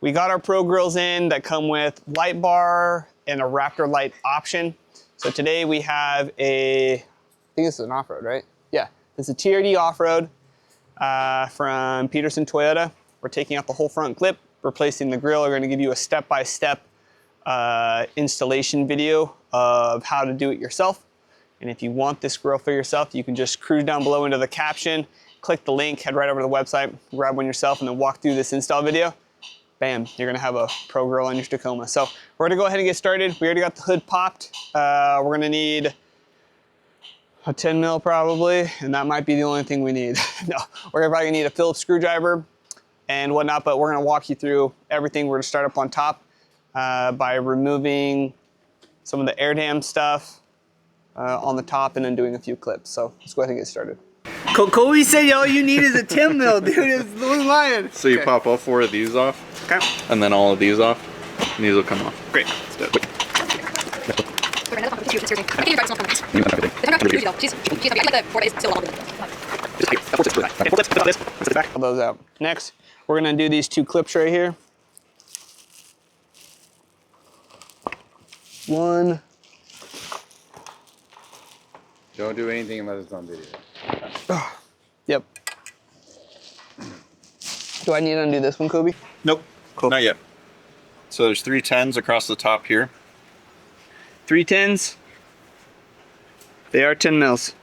We got our Pro Grills in that come with light bar and a Raptor light option. So today we have I think this is an off-road, right? Yeah, it's a TRD off-road from Peterson Toyota. We're taking out the whole front clip, replacing the grill. We're gonna give you a step-by-step installation video of how to do it yourself. And if you want this grill for yourself, you can just cruise down below into the caption, click the link, head right over to the website, grab one yourself, and then walk through this install video. Bam, you're gonna have a Pro Grill on your Tacoma. So we're gonna go ahead and get started. We already got the hood popped. We're gonna need a 10 mil probably, and that might be the only thing we need. No, we're probably gonna need a Phillips screwdriver and whatnot, but we're gonna walk you through everything. We're gonna start up on top by removing some of the air dam stuff on the top and then doing a few clips. So let's go ahead and get started. Kobe said all you need is a 10 mil, dude. It's lying. So you pop all 4 of these off, and then all of these off, and these will come off. Great, let's do it. Pull those out. Next, we're gonna do these 2 clips right here. One. Don't do anything unless it's on video. Yep. Do I need to undo this one, Kobe? Nope, cool. Not yet. So there's 3 10s across the top here. 3 10s. They are 10 mils.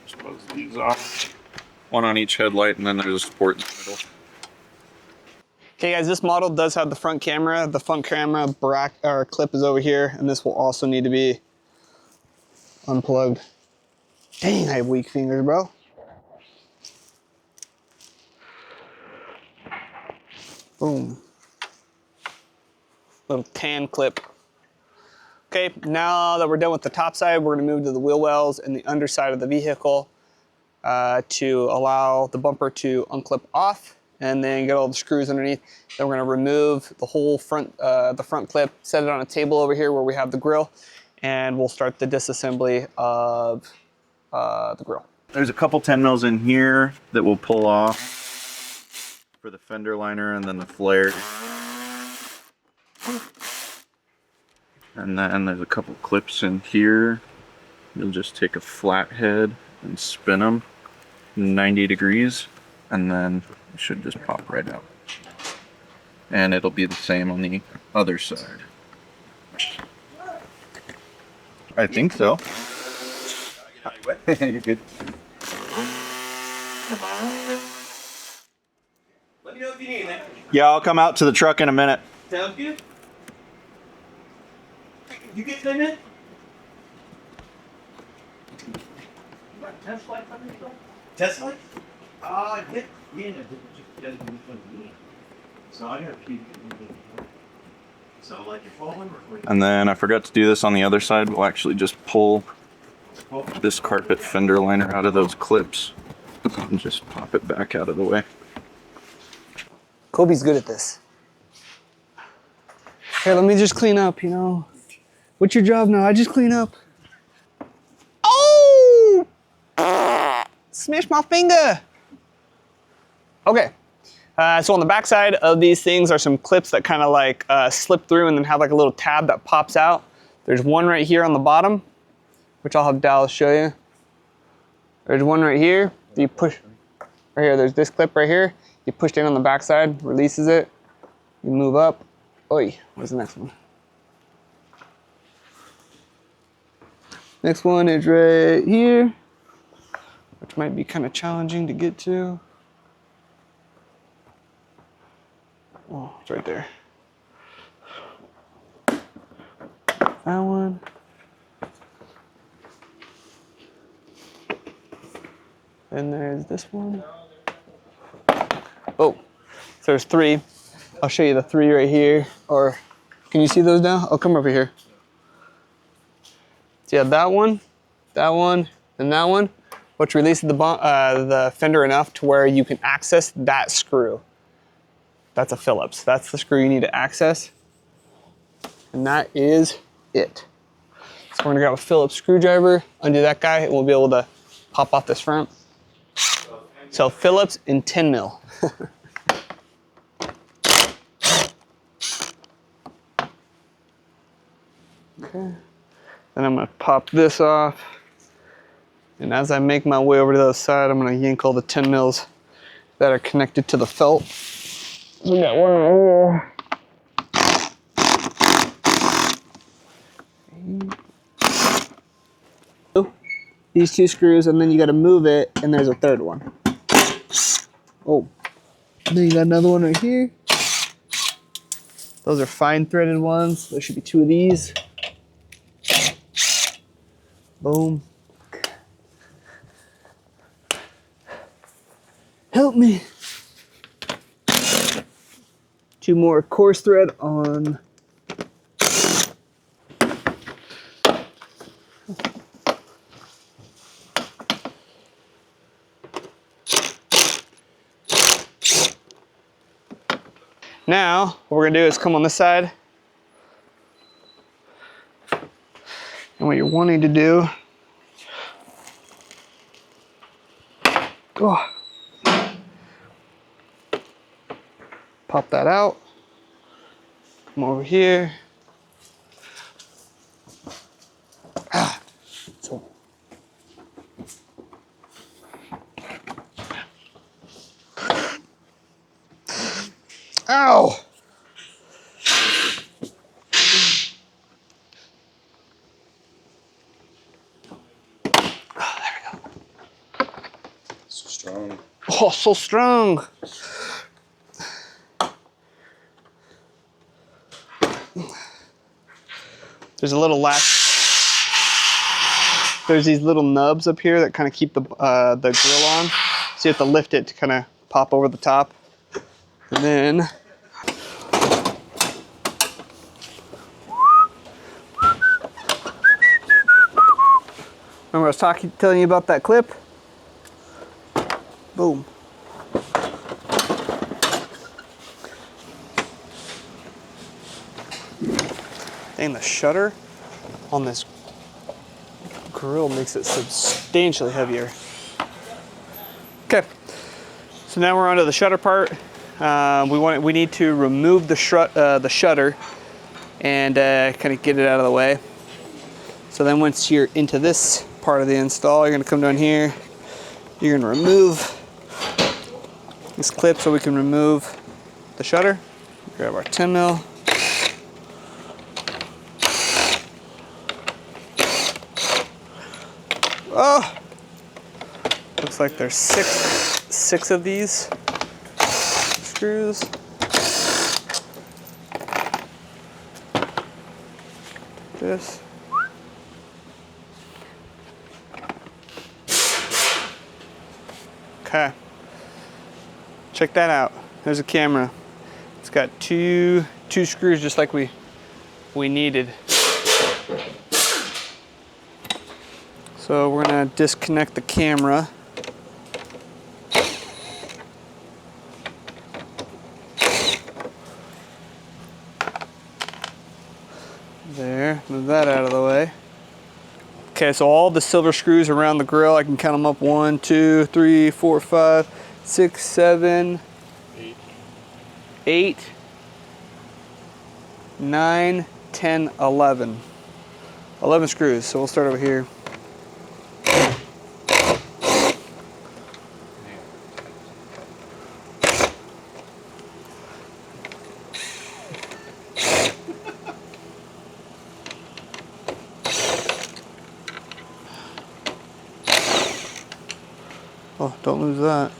Just close these off. 1 on each headlight, and then there's a support in the middle. Okay guys, this model does have the front camera. The front camera clip is over here, and this will also need to be unplugged. Dang, I have weak fingers, bro. Boom. Little tan clip. Okay, now that we're done with the top side, we're gonna move to the wheel wells and the underside of the vehicle to allow the bumper to unclip off and then get all the screws underneath. Then we're gonna remove the whole front, the front clip, set it on a table over here where we have the grill, and we'll start the disassembly of the grill. There's a couple 10 mils in here that we'll pull off for the fender liner and then the flare. And then there's a couple clips in here. You'll just take a flathead and spin them 90 degrees, and then it should just pop right out. And it'll be the same on the other side. I think so. You're good. Let me know if you need it. Yeah, I'll come out to the truck in a minute. Sounds good. You get 10 minutes? Test light on yourself? Test light? Yeah. So I got a few. So like you're falling? And then I forgot to do this on the other side. We'll actually just pull this carpet fender liner out of those clips and just pop it back out of the way. Kobe's good at this. Here, let me just clean up, you know. What's your job now? I just clean up. Oh! Smash my finger. Okay. So on the back side of these things are some clips that kind of like slip through and then have like a little tab that pops out. There's one right here on the bottom, which I'll have Dallas show you. There's one right here. You push right here. There's this clip right here. You push it in on the back side, releases it. You move up. Oi, where's the next one? Next one is right here, which might be kind of challenging to get to. Oh, it's right there. That one. Then there's this one. Oh, so there's 3. I'll show you the 3 right here. Or can you see those now? I'll come over here. So you have that one, and that one, which releases the fender enough to where you can access that screw. That's a Phillips. That's the screw you need to access. And that is it. So we're gonna grab a Phillips screwdriver, undo that guy, and we'll be able to pop off this front. So Phillips in 10 mil. Okay. Then I'm gonna pop this off. And as I make my way over to the other side, I'm gonna yank all the 10 mils that are connected to the felt. We got one right here. These 2 screws, and then you gotta move it, and there's a 3rd one. Oh, and then you got another one right here. Those are fine threaded ones. There should be 2 of these. Boom. Help me. 2 more coarse thread on. Now, what we're gonna do is come on this side. And what you're wanting to do, oh, pop that out. Come over here. So. Ow! So strong. Oh, so strong. There's a little latch. There's these little nubs up here that kind of keep the grill on. So you have to lift it to kind of pop over the top. And then remember I was telling you about that clip? Boom. Dang, the shutter on this grill makes it substantially heavier. Okay, so now we're onto the shutter part. We need to remove the shutter and kind of get it out of the way. So then once you're into this part of the install, you're gonna come down here. You're gonna remove this clip so we can remove the shutter. Grab our 10 mil. Oh, looks like there's six of these screws. This. Okay. Check that out. There's a camera. It's got two screws just like we needed. So we're gonna disconnect the camera. There, move that out of the way. Okay, so all the silver screws around the grill, I can count them up. 1, 2, 3, 4, 5, 6, 7, 8, 9, 10, 11. 11 screws, so we'll start over here. Oh, don't lose that.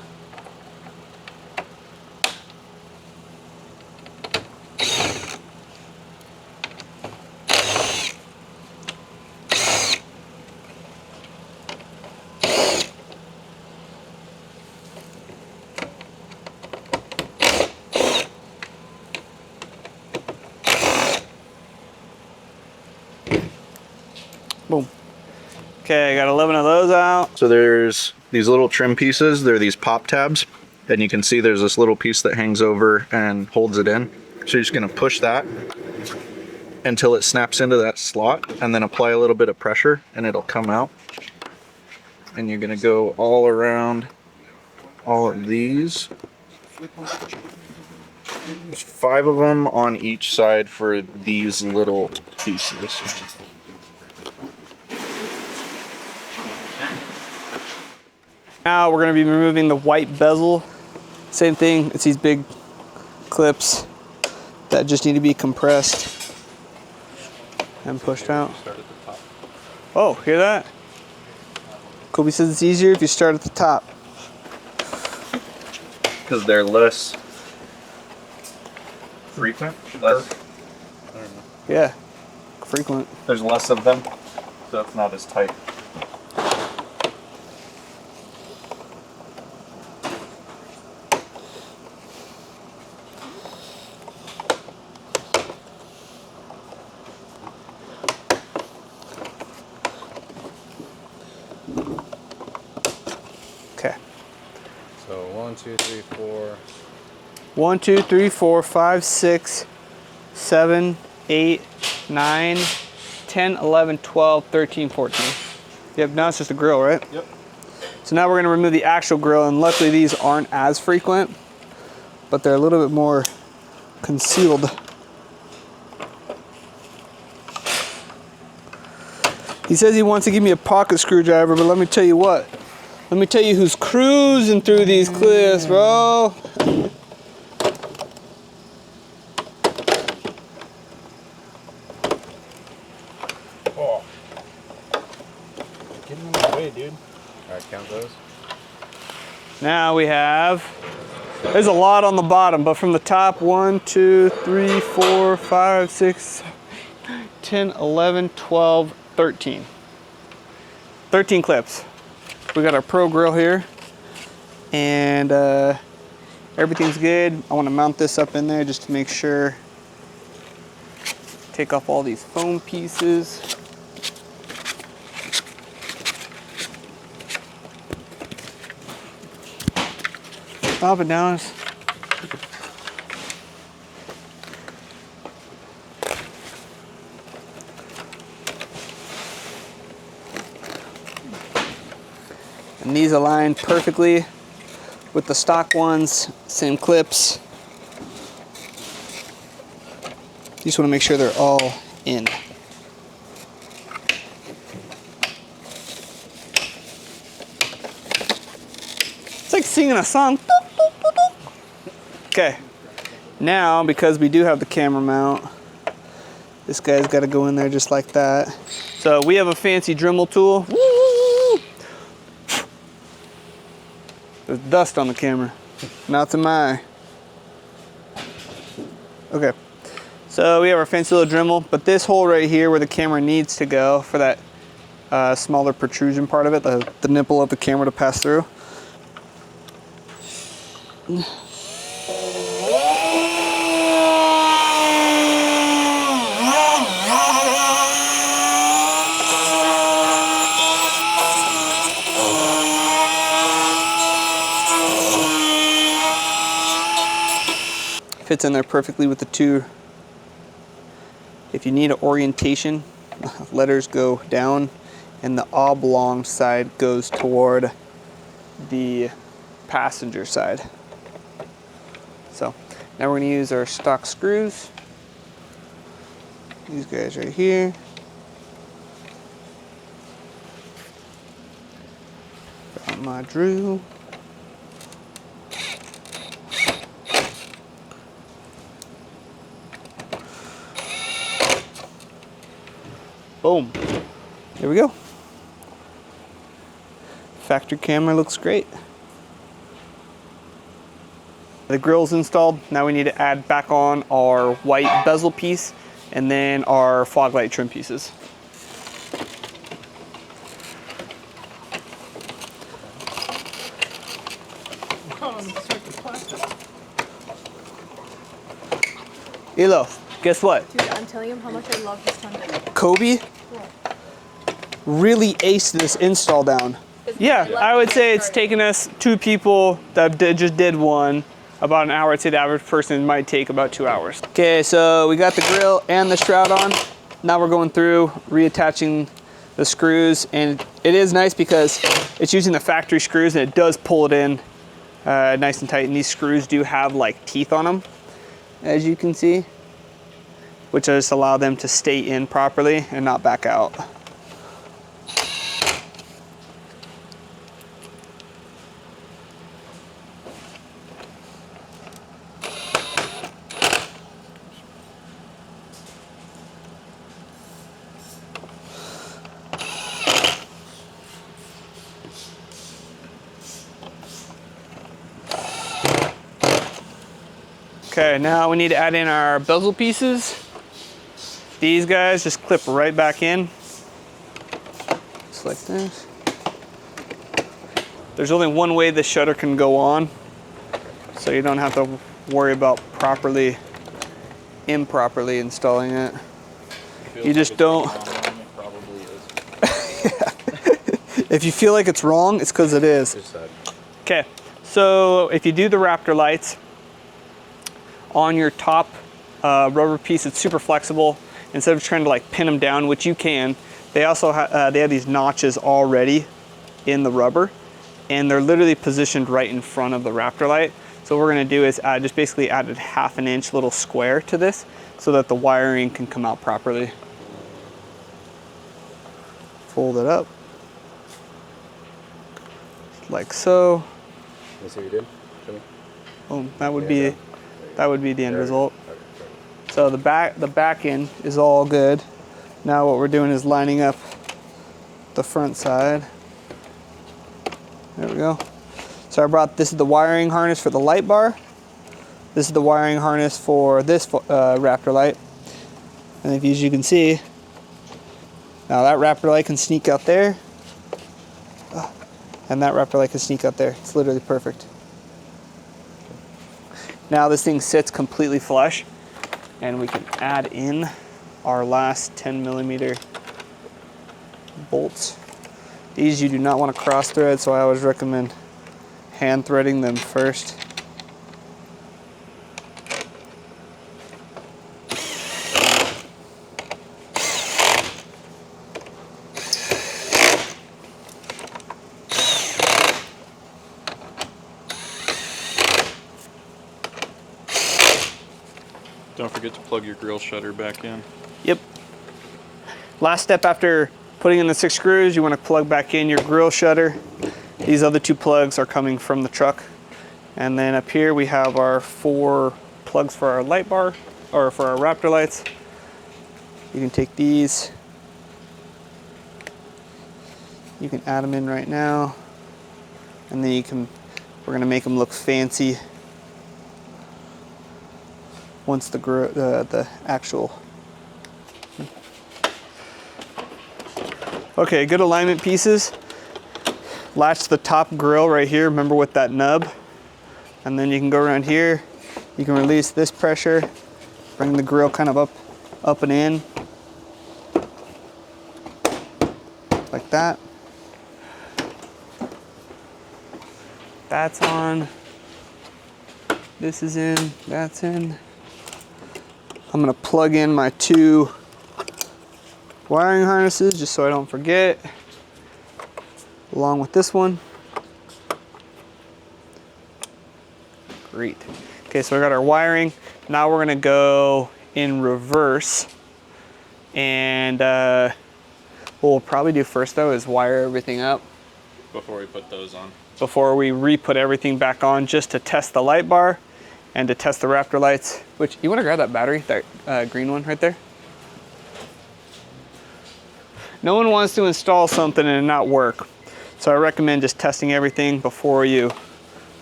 Boom. Okay, I got 11 of those out. So there's these little trim pieces. They're these pop tabs. And you can see there's this little piece that hangs over and holds it in. So you're just gonna push that until it snaps into that slot, and then apply a little bit of pressure and it'll come out. And you're gonna go all around all of these. There's 5 of them on each side for these little pieces. Now we're gonna be removing the white bezel. Same thing, it's these big clips that just need to be compressed and pushed out. Oh, hear that? Kobe says it's easier if you start at the top. Because they're less frequent? Less, I don't know. Yeah, frequent. There's less of them, so it's not as tight. Okay. So 1, 2, 3, 4. 1, 2, 3, 4, 5, 6, 7, 8, 9, 10, 11, 12, 13, 14. Yep, now it's just a grill, right? Yep. So now we're gonna remove the actual grill, and luckily these aren't as frequent, but they're a little bit more concealed. He says he wants to give me a pocket screwdriver, but let me tell you what. Let me tell you who's cruising through these cliffs, bro. Oh. Get in the way, dude. Alright, count those. Now we have, there's a lot on the bottom, but from the top, 1, 2, 3, 4, 5, 6, 10, 11, 12, 13. 13 clips. We got our Pro Grill here, and everything's good. I want to mount this up in there just to make sure. Take off all these foam pieces. Up and down. And these align perfectly with the stock ones, same clips. You just want to make sure they're all in. It's like singing a song. Okay, now because we do have the camera mount, this guy's got to go in there just like that. So we have a fancy Dremel tool. There's dust on the camera. Not to my eye. Okay, so we have our fancy little Dremel, but this hole right here where the camera needs to go for that smaller protrusion part of it, the nipple of the camera to pass through. Fits in there perfectly with the two. If you need an orientation, letters go down and the oblong side goes toward the passenger side. So now we're gonna use our stock screws. These guys right here. Got my drill. Boom. There we go. Factory camera looks great. The grill's installed. Now we need to add back on our white bezel piece and then our fog light trim pieces. Elo, guess what? Dude, I'm telling him how much I love his content. Kobe really aced this install down. Yeah, I would say it's taken us 2 people that just did one about an hour. I'd say the average person might take about 2 hours. Okay, so we got the grill and the shroud on. Now we're going through reattaching the screws, and it is nice because it's using the factory screws and it does pull it in nice and tight. And these screws do have like teeth on them, as you can see, which just allow them to stay in properly and not back out. Okay, now we need to add in our bezel pieces. These guys just clip right back in. Just like this. There's only one way this shutter can go on, so you don't have to worry about improperly installing it. You just don't. It probably is. If you feel like it's wrong, it's because it is. Okay, so if you do the Raptor lights on your top rubber piece, it's super flexible. Instead of trying to like pin them down, which you can, they also they have these notches already in the rubber, and they're literally positioned right in front of the Raptor light. So what we're gonna do is just basically add a 1/2 inch little square to this so that the wiring can come out properly. Fold it up like so. Let's see what you did. Show me. Oh, that would Yeah, be the end There. result. Okay, perfect. So the back end is all good. Now what we're doing is lining up the front side. There we go. So this is the wiring harness for the light bar. This is the wiring harness for this Raptor light. And as you can see, now that Raptor light can sneak out there. And that Raptor light can sneak out there. It's literally perfect. Now this thing sits completely flush, and we can add in our last 10mm bolts. These you do not want to cross thread, so I always recommend hand threading them first. Don't forget to plug your grill shutter back in. Yep. Last step after putting in the 6 screws, you want to plug back in your grill shutter. These other 2 plugs are coming from the truck. And then up here we have our 4 plugs for our light bar, or for our Raptor lights. You can take these. You can add them in right now. And then we're going to make them look fancy once the actual. Okay, good alignment pieces. Latch the top grill right here, remember, with that nub. And then you can go around here. You can release this pressure, bring the grill kind of up and in, like that. That's on. This is in, that's in. I'm gonna plug in my 2 wiring harnesses just so I don't forget, along with this one. Great. Okay, so I got our wiring. Now we're gonna go in reverse, and what we'll probably do first though is wire everything up Before we put those on. before we re-put everything back on, just to test the light bar and to test the Raptor lights. Which, you want to grab that battery, that green one right there? No one wants to install something and it not work. So I recommend just testing everything before you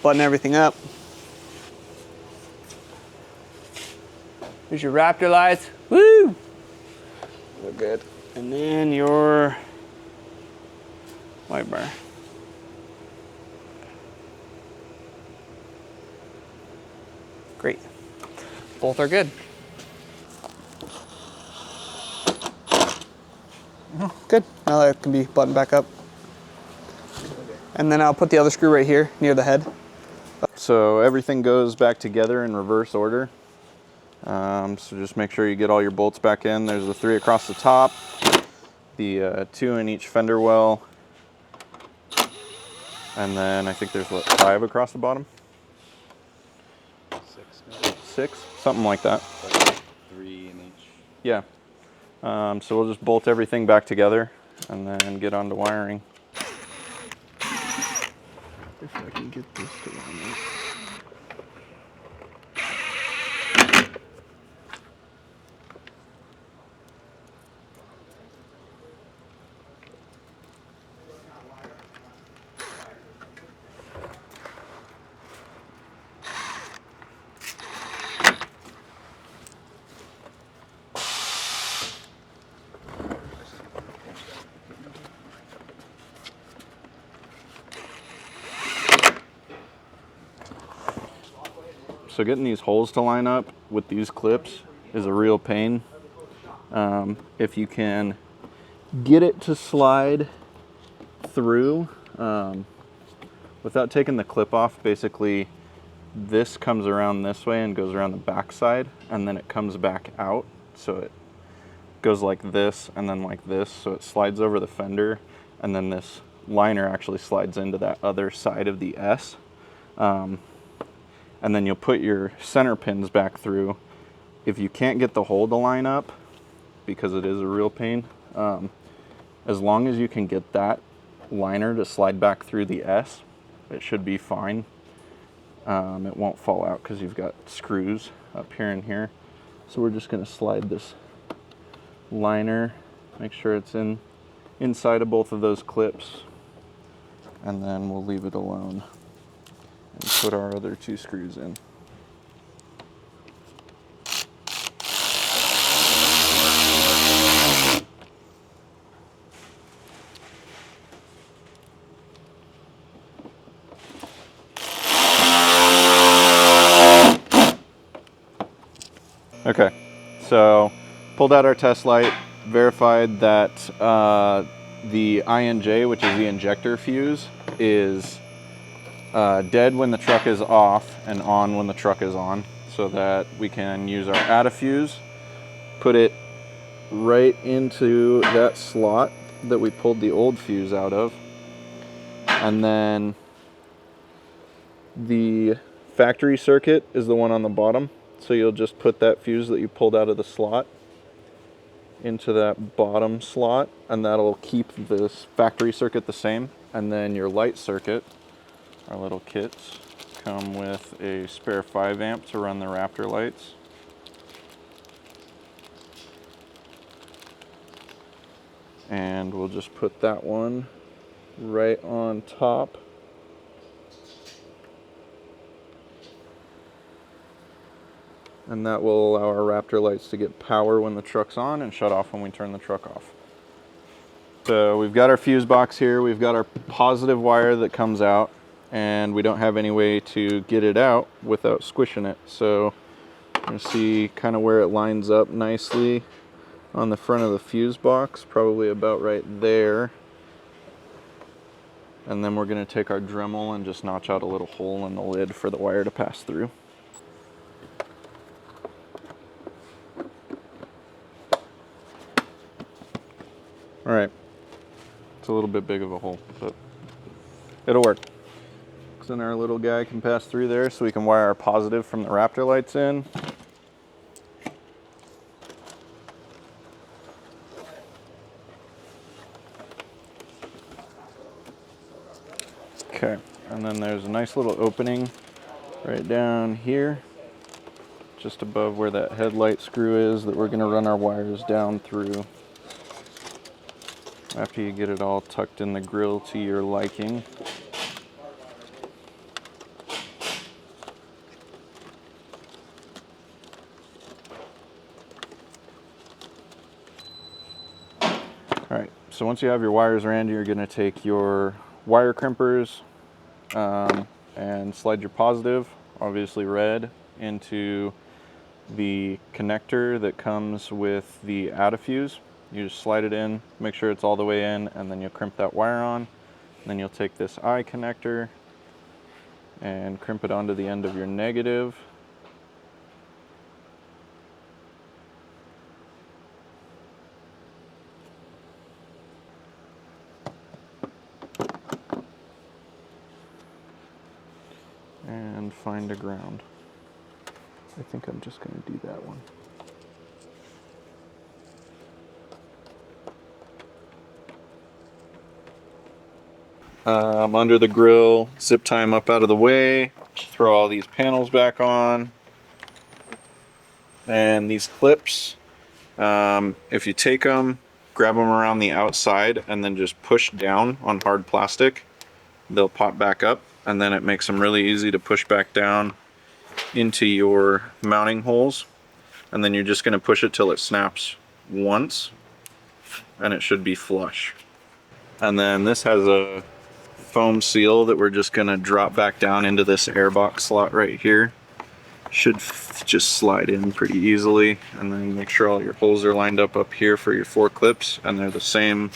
button everything up. Here's your Raptor lights. Woo! Look good. And then your light bar. Great. Both are good. Good. Now that can be buttoned back up. And then I'll put the other screw right here near the head. So everything goes back together in reverse order. So just make sure you get all your bolts back in. There's the 3 across the top, the 2 in each fender well, and then I think there's what, 5 across the bottom? 6, something like that. 3 in each. Yeah. So we'll just bolt everything back together and then get on to wiring. If I can get this to line up. So getting these holes to line up with these clips is a real pain. If you can get it to slide through without taking the clip off, basically this comes around this way and goes around the back side, and then it comes back out. So it goes like this and then like this. So it slides over the fender, and then this liner actually slides into that other side of the S. And then you'll put your center pins back through. If you can't get the hole to line up, because it is a real pain, as long as you can get that liner to slide back through the S, it should be fine. It won't fall out because you've got screws up here and here. So we're just going to slide this liner, make sure it's inside of both of those clips, and then we'll leave it alone and put our other 2 screws in. Okay, so pulled out our test light, verified that the INJ, which is the injector fuse, is dead when the truck is off and on when the truck is on, so that we can use our add a fuse, put it right into that slot that we pulled the old fuse out of, and then the factory circuit is the one on the bottom. So you'll just put that fuse that you pulled out of the slot into that bottom slot, and that'll keep this factory circuit the same. And then your light circuit, our little kits, come with a spare 5 amp to run the Raptor lights. And we'll just put that one right on top. And that will allow our Raptor lights to get power when the truck's on and shut off when we turn the truck off. So we've got our fuse box here, we've got our positive wire that comes out, and we don't have any way to get it out without squishing it. So you can see kind of where it lines up nicely on the front of the fuse box, probably about right there. And then we're going to take our Dremel and just notch out a little hole in the lid for the wire to pass through. All right, it's a little bit big of a hole, but it'll work. So then our little guy can pass through there, so we can wire our positive from the Raptor lights in. Okay, and then there's a nice little opening right down here, just above where that headlight screw is, that we're gonna run our wires down through. After you get it all tucked in the grill to your liking. All right, so once you have your wires around, you're gonna take your wire crimpers and slide your positive, obviously red, into the connector that comes with the add a fuse. You just slide it in, make sure it's all the way in, and then you'll crimp that wire on. And then you'll take this eye connector and crimp it onto the end of your negative. And find a ground. I think I'm just going to do that one. Under the grill, zip tie them up out of the way, throw all these panels back on, and these clips, if you take them, grab them around the outside and then just push down on hard plastic, they'll pop back up, and then it makes them really easy to push back down into your mounting holes. And then you're just going to push it till it snaps once, and it should be flush. And then this has a foam seal that we're just going to drop back down into this airbox slot right here, Should just slide in pretty easily, and then make sure all your holes are lined up here for your 4 clips, and they're the same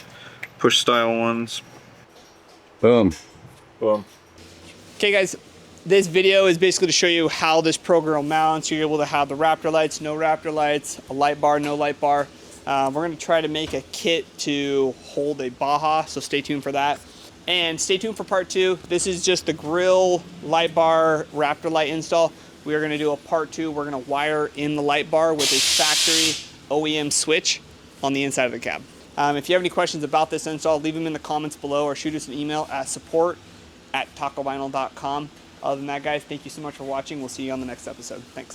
push style ones. Boom. Boom. Okay guys, this video is basically to show you how this Pro Grille mounts. You're able to have the Raptor lights, no Raptor lights, a light bar, no light bar. We're going to try to make a kit to hold a Baja, so stay tuned for that. And stay tuned for part 2. This is just the grill, light bar, Raptor light install. We are going to do a part 2. We're going to wire in the light bar with a factory OEM switch on the inside of the cab. If you have any questions about this install, leave them in the comments below or shoot us an email at support@tacovinyl.com. Other than that, guys, thank you so much for watching. We'll see you on the next episode. Thanks.